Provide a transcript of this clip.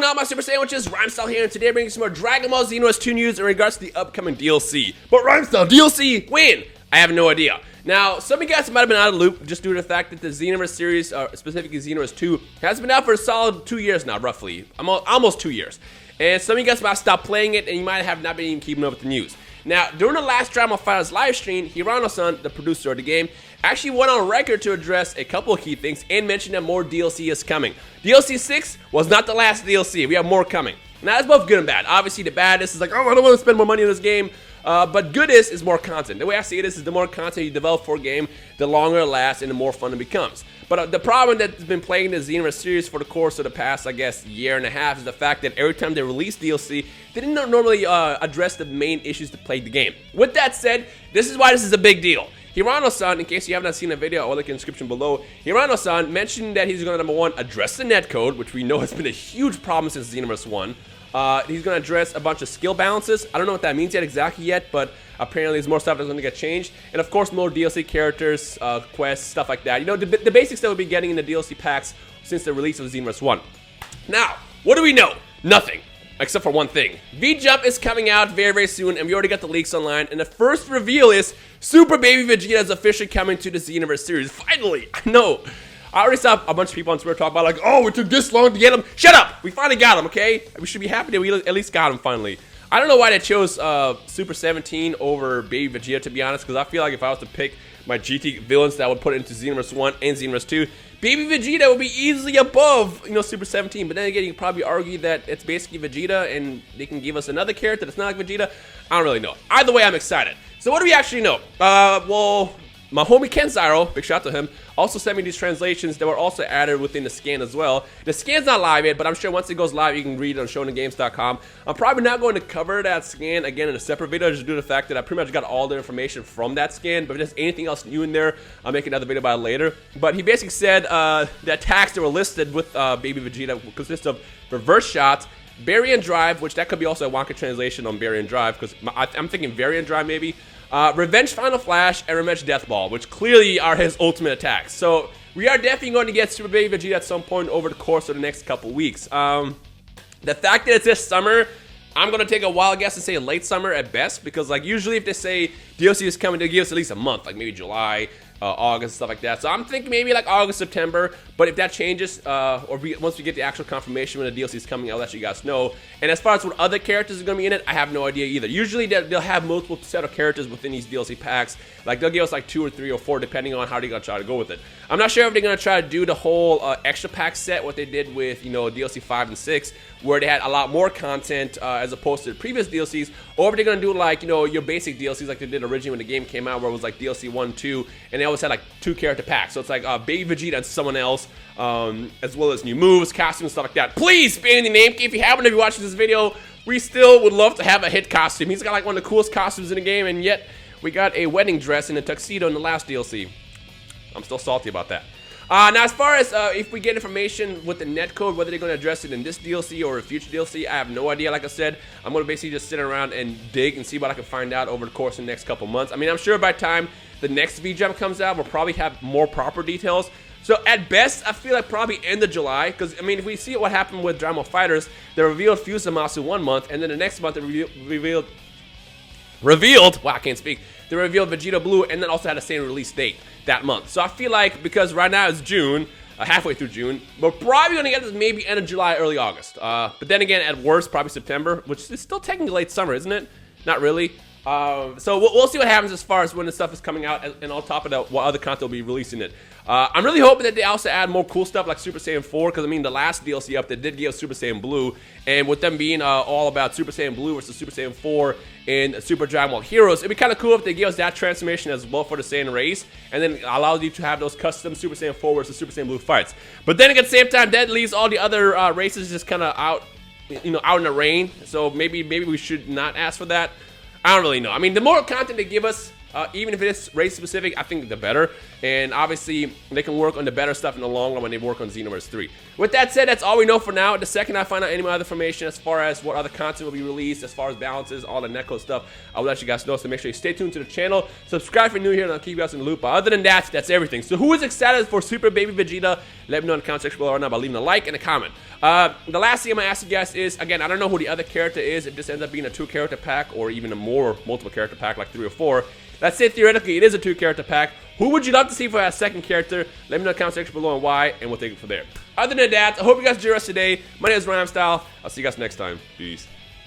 going on, my Super Sandwiches? Rhymestyle here, and today I'm bringing some more Dragon Ball Xenoverse 2 news in regards to the upcoming DLC. But Rhymestyle, DLC, when? I have no idea. Now, some of you guys might have been out of the loop just due to the fact that the Xenoverse series, specifically Xenoverse 2, has been out for a solid 2 years now, roughly. Almost 2 years. And some of you guys might have stopped playing it, and you might have not been even keeping up with the news. Now, during the last Dragon Ball Fighters live stream, Hirano-san, the producer of the game, actually went on record to address a couple of key things and mentioned that more DLC is coming. DLC 6 was not the last DLC. We have more coming. Now, that's both good and bad. Obviously, the bad is like, oh, I don't want to spend more money on this game. But good is more content. The way I see it is the more content you develop for a game, the longer it lasts and the more fun it becomes. But the problem that's been plaguing the Xenoverse series for the course of the past, I guess, year and a half is the fact that every time they release DLC, they didn't normally address the main issues that plague the game. With that said, this is why this is a big deal. Hirano-san, in case you have not seen the video, I'll link in the description below. Hirano-san mentioned that he's going to, number one, address the netcode, which we know has been a huge problem since Xenoverse 1. He's going to address a bunch of skill balances. I don't know what that means exactly yet, but apparently there's more stuff that's going to get changed. And of course, more DLC characters, quests, stuff like that. You know, the basics that we'll be getting in the DLC packs since the release of Xenoverse 1. Now, what do we know? Nothing. Except for one thing. V-Jump is coming out very, very soon, and we already got the leaks online. And the first reveal is Super Baby Vegeta is officially coming to the Xenoverse series. Finally! I know. I already saw a bunch of people on Twitter talk about like, oh, it took this long to get him. Shut up! We finally got him, okay? We should be happy that we at least got him finally. I don't know why they chose Super 17 over Baby Vegeta, to be honest, because I feel like if I was to pick my GT villains that I would put into Xenoverse 1 and Xenoverse 2, Baby Vegeta would be easily above, you know, Super 17. But then again, you can probably argue that it's basically Vegeta and they can give us another character that's not like Vegeta. I don't really know. Either way, I'm excited. So what do we actually know? Well, my homie Kenzairo, big shout out to him, also sent me these translations that were also added within the scan as well. The scan's not live yet, but I'm sure once it goes live, you can read it on shonengames.com. I'm probably not going to cover that scan again in a separate video, just due to the fact that I pretty much got all the information from that scan. But if there's anything else new in there, I'll make another video about it later. But he basically said the attacks that were listed with Baby Vegeta consist of reverse shots, Baryon Drive, which that could be also a wonky translation on Baryon Drive, because I'm thinking Variant Drive maybe. Revenge Final Flash, and Revenge Death Ball, which clearly are his ultimate attacks. So we are definitely going to get Super Baby Vegeta at some point over the course of the next couple weeks. The fact that it's this summer, I'm going to take a wild guess and say late summer at best, because like usually if they say DLC is coming, they give us at least a month, like maybe July, August, stuff like that. So I'm thinking maybe like August, September. But if that changes, once we get the actual confirmation when the DLC is coming, I'll let you guys know. And as far as what other characters are going to be in it, I have no idea either. Usually they'll have multiple set of characters within these DLC packs. Like they'll give us like 2 or 3 or 4 depending on how they're going to try to go with it. I'm not sure if they're going to try to do the whole extra pack set, what they did with, you know, DLC 5 and 6, where they had a lot more content as opposed to the previous DLCs, or if they're going to do like, you know, your basic DLCs like they did originally when the game came out, where it was like DLC 1, 2, and they always had like 2 character packs. So it's like Baby Vegeta and someone else, as well as new moves, costumes, stuff like that. Please spam the name. If you happen to be watching this video, we still would love to have a hit costume. He's got like one of the coolest costumes in the game, and yet we got a wedding dress and a tuxedo in the last DLC. I'm still salty about that. Now, as far as if we get information with the netcode, whether they're going to address it in this DLC or a future DLC, I have no idea. Like I said, I'm going to basically just sit around and dig and see what I can find out over the course of the next couple months. I mean, I'm sure by the time the next V-Jump comes out, we'll probably have more proper details. So at best, I feel like probably end of July, because I mean, if we see what happened with Dragon Ball Fighters, they revealed Fusamasu 1 month, and then the next month they revealed, wow, I can't speak. They revealed Vegeta Blue, and then also had the same release date that month. So I feel like, because right now it's June, halfway through June, we're probably going to get this maybe end of July, early August. But then again, at worst, probably September, which is still technically late summer, isn't it? Not really. So we'll see what happens as far as when the stuff is coming out, and on top of that, what other content will be releasing it. I'm really hoping that they also add more cool stuff like Super Saiyan 4, because I mean the last DLC update did give us Super Saiyan Blue, and with them being all about Super Saiyan Blue versus Super Saiyan 4 in Super Dragon Ball Heroes, it'd be kind of cool if they give us that transformation as well for the Saiyan race, and then allows you to have those custom Super Saiyan 4 versus Super Saiyan Blue fights. But then at the same time, that leaves all the other races just kind of out, you know, out in the rain. So maybe we should not ask for that. I don't really know. I mean, the more content they give us, even if it is race specific, I think the better. and obviously they can work on the better stuff in the long run when they work on Xenoverse 3. With that said, that's all we know for now. The second I find out any more other information as far as what other content will be released, as far as balances, all the netcode stuff, I will let you guys know, so make sure you stay tuned to the channel, subscribe if you're new here, and I'll keep you guys in the loop. But other than that, that's everything. So who is excited for Super Baby Vegeta? Let me know in the comment section below right now by leaving a like and a comment. The last thing I'm going to ask you guys is, again, I don't know who the other character is, if this ends up being a 2-character pack or even a more multiple character pack like 3 or 4. Let's say theoretically it is a 2-character pack. Who would you love to see for that second character? Let me know in the comment section below and why, and we'll take it from there. Other than that, I hope you guys enjoy the rest of the day. My name is Rhymestyle. I'll see you guys next time. Peace.